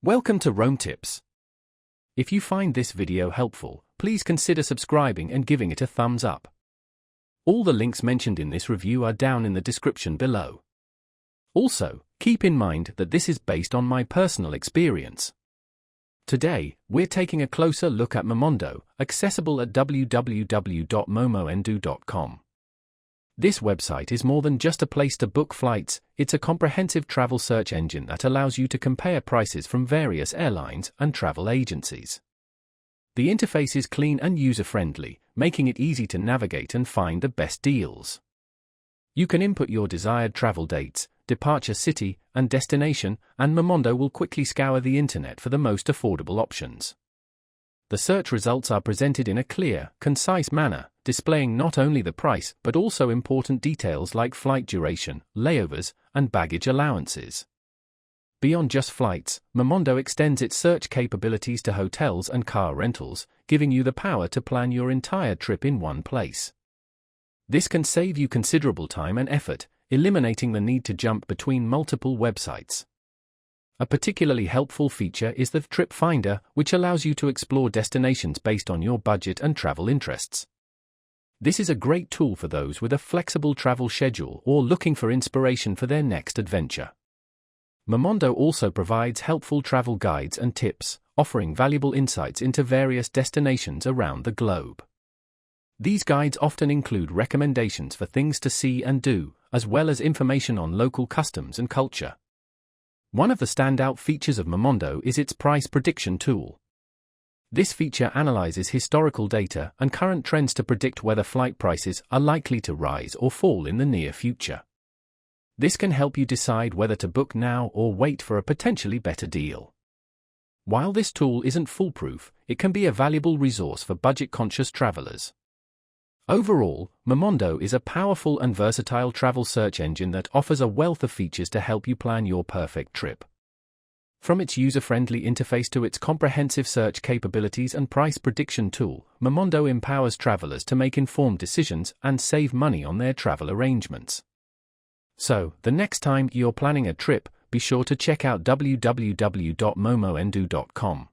Welcome to Rome Tips. If you find this video helpful, please consider subscribing and giving it a thumbs up. All the links mentioned in this review are down in the description below. Also, keep in mind that this is based on my personal experience. Today, we're taking a closer look at Momondo, accessible at www.momondo.com. This website is more than just a place to book flights, it's a comprehensive travel search engine that allows you to compare prices from various airlines and travel agencies. The interface is clean and user-friendly, making it easy to navigate and find the best deals. You can input your desired travel dates, departure city, and destination, and Momondo will quickly scour the internet for the most affordable options. The search results are presented in a clear, concise manner, displaying not only the price but also important details like flight duration, layovers, and baggage allowances. Beyond just flights, Momondo extends its search capabilities to hotels and car rentals, giving you the power to plan your entire trip in one place. This can save you considerable time and effort, eliminating the need to jump between multiple websites. A particularly helpful feature is the Trip Finder, which allows you to explore destinations based on your budget and travel interests. This is a great tool for those with a flexible travel schedule or looking for inspiration for their next adventure. Momondo also provides helpful travel guides and tips, offering valuable insights into various destinations around the globe. These guides often include recommendations for things to see and do, as well as information on local customs and culture. One of the standout features of Momondo is its price prediction tool. This feature analyzes historical data and current trends to predict whether flight prices are likely to rise or fall in the near future. This can help you decide whether to book now or wait for a potentially better deal. While this tool isn't foolproof, it can be a valuable resource for budget-conscious travelers. Overall, Momondo is a powerful and versatile travel search engine that offers a wealth of features to help you plan your perfect trip. From its user-friendly interface to its comprehensive search capabilities and price prediction tool, Momondo empowers travelers to make informed decisions and save money on their travel arrangements. So, the next time you're planning a trip, be sure to check out www.momondo.com.